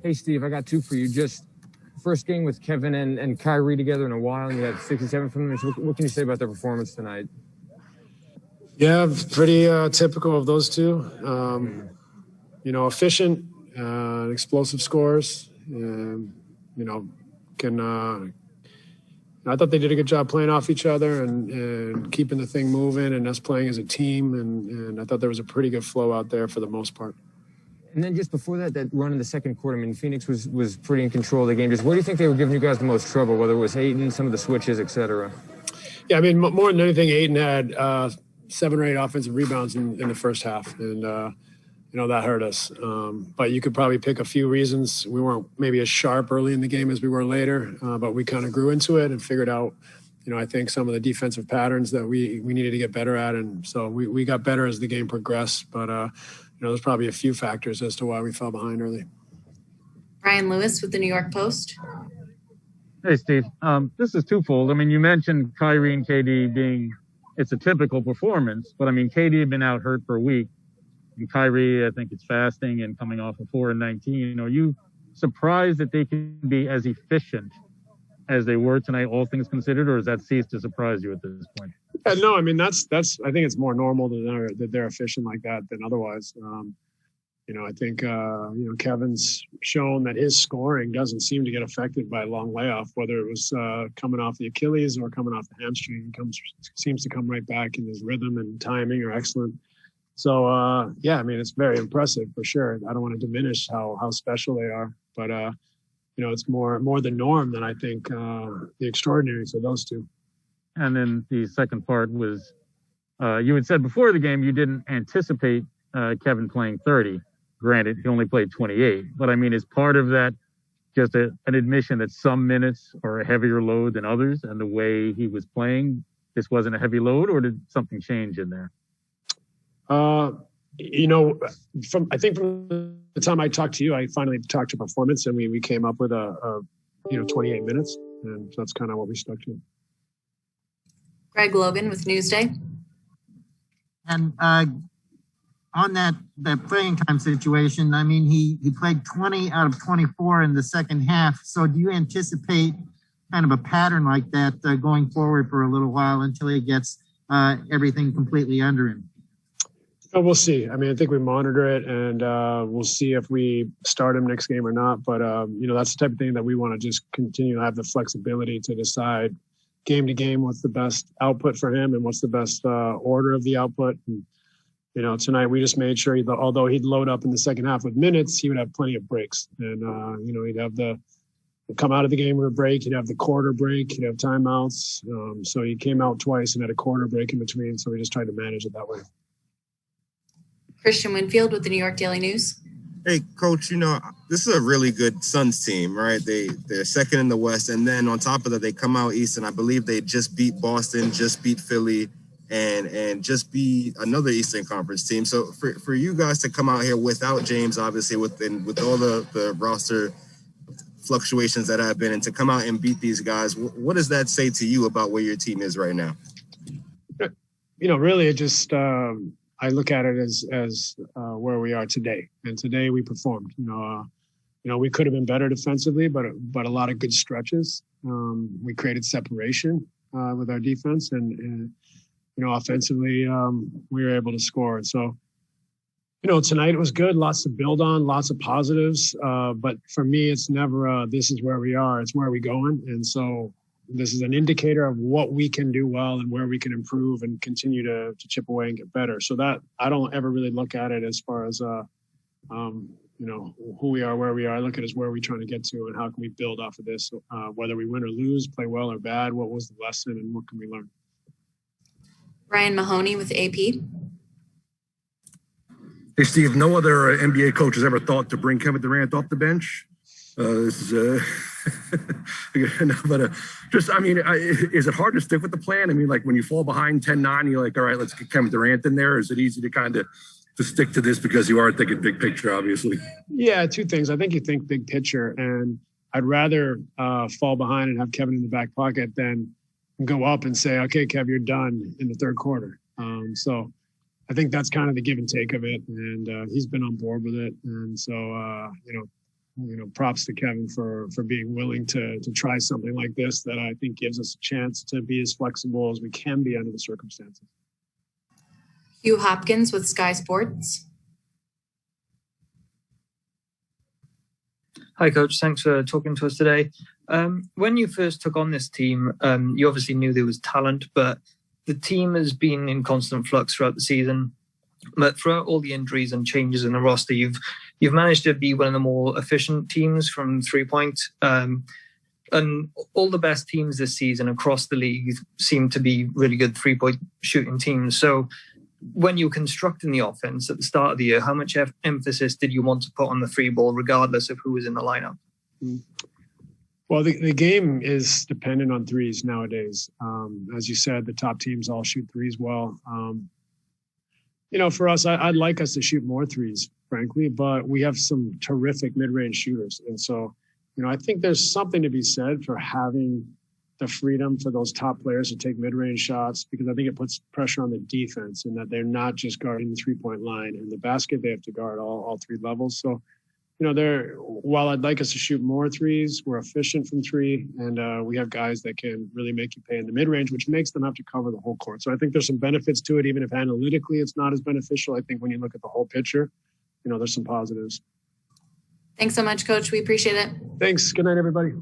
Hey, Steve, I got two for you. Just first game with Kevin and Kyrie together in a while, and you had 67 from them. So what can you say about their performance tonight? Yeah, pretty typical of those two. Efficient, explosive scores. I thought they did a good job playing off each other and keeping the thing moving and us playing as a team. And I thought there was a pretty good flow out there for the most part. And then just before that run in the second quarter, I mean, Phoenix was pretty in control of the game. Just where do you think they were giving you guys the most trouble, whether it was Ayton, some of the switches, et cetera? Yeah, I mean, more than anything, Ayton had 7 or 8 offensive rebounds in the first half. And, that hurt us. But you could probably pick a few reasons. We weren't maybe as sharp early in the game as we were later, but we kind of grew into it and figured out, I think some of the defensive patterns that we needed to get better at. And so we got better as the game progressed. But, there's probably a few factors as to why we fell behind early. Brian Lewis with the New York Post. Hey, Steve. This is twofold. I mean, you mentioned Kyrie and KD it's a typical performance, but I mean, KD had been out hurt for a week. And Kyrie, I think it's fasting and coming off of 4 and 19. Are you surprised that they can be as efficient as they were tonight, all things considered, or has that ceased to surprise you at this point? Yeah, no, I mean, that's. I think it's more normal that they're efficient like that than otherwise. I think, Kevin's shown that his scoring doesn't seem to get affected by a long layoff, whether it was coming off the Achilles or coming off the hamstring. Seems to come right back, in his rhythm and timing are excellent. So, I mean, it's very impressive for sure. I don't want to diminish how special they are, but, it's more the norm than I think the extraordinary for those two. And then the second part was you had said before the game you didn't anticipate Kevin playing 30. Granted, he only played 28. But, I mean, is part of that just an admission that some minutes are a heavier load than others, and the way he was playing, this wasn't a heavy load, or did something change in there? I think from the time I talked to you, I finally talked to performance, and we came up with a 28 minutes, and that's kind of what we stuck to. Greg Logan with Newsday. And on that playing time situation, I mean, he played 20 out of 24 in the second half. So do you anticipate kind of a pattern like that going forward for a little while until he gets everything completely under him? We'll see. I mean, I think we monitor it, and we'll see if we start him next game or not. But, that's the type of thing that we want to just continue to have the flexibility to decide game to game what's the best output for him and what's the best order of the output. And, tonight we just made sure, although he'd load up in the second half with minutes, he would have plenty of breaks. And, he'd have come out of the game with a break. He'd have the quarter break. He'd have timeouts. So he came out twice and had a quarter break in between. So we just tried to manage it that way. Christian Winfield with the New York Daily News. Hey, Coach, this is a really good Suns team, right? They're second in the West, and then on top of that, they come out East, and I believe they just beat Boston, just beat Philly, and just beat another Eastern Conference team. So for you guys to come out here without James, obviously, with all the roster fluctuations that have been, and to come out and beat these guys, what does that say to you about where your team is right now? Really, it just I look at it as where we are today, and today we performed. We could have been better defensively, but a lot of good stretches. We created separation with our defense, and offensively we were able to score. And so, tonight it was good. Lots to build on, lots of positives. But for me, it's never this is where we are. It's where we going, and so. This is an indicator of what we can do well and where we can improve and continue to chip away and get better. So that I don't ever really look at it as far as, who we are, where we are. I look at it as where we're trying to get to and how can we build off of this, whether we win or lose, play well or bad, what was the lesson and what can we learn? Ryan Mahoney with AP. Hey, Steve, no other NBA coach has ever thought to bring Kevin Durant off the bench. This is is it hard to stick with the plan? I mean, like when you fall behind 10-9, you're like, all right, let's get Kevin Durant in there. Is it easy to kind of to stick to this because you are thinking big picture, obviously? Yeah, two things. I think you think big picture, and I'd rather fall behind and have Kevin in the back pocket than go up and say, okay, Kev, you're done in the third quarter. So I think that's kind of the give and take of it, and he's been on board with it. And so, props to Kevin for being willing to try something like this that I think gives us a chance to be as flexible as we can be under the circumstances. Hugh Hopkins with Sky Sports. Hi, Coach. Thanks for talking to us today. When you first took on this team, you obviously knew there was talent, but the team has been in constant flux throughout the season. But throughout all the injuries and changes in the roster, you've managed to be one of the more efficient teams from 3-point. And all the best teams this season across the league seem to be really good 3-point shooting teams. So when you were constructing the offense at the start of the year, how much emphasis did you want to put on the 3-ball, regardless of who was in the lineup? Well, the game is dependent on threes nowadays. As you said, the top teams all shoot threes well. For us, I'd like us to shoot more threes, frankly, but we have some terrific mid-range shooters. And so, I think there's something to be said for having the freedom for those top players to take mid-range shots, because I think it puts pressure on the defense and that they're not just guarding the 3-point line and the basket. They have to guard all three levels. So, while I'd like us to shoot more threes, we're efficient from three, and we have guys that can really make you pay in the mid-range, which makes them have to cover the whole court. So I think there's some benefits to it, even if analytically it's not as beneficial. I think when you look at the whole picture, there's some positives. Thanks so much, Coach. We appreciate it. Thanks. Good night, everybody.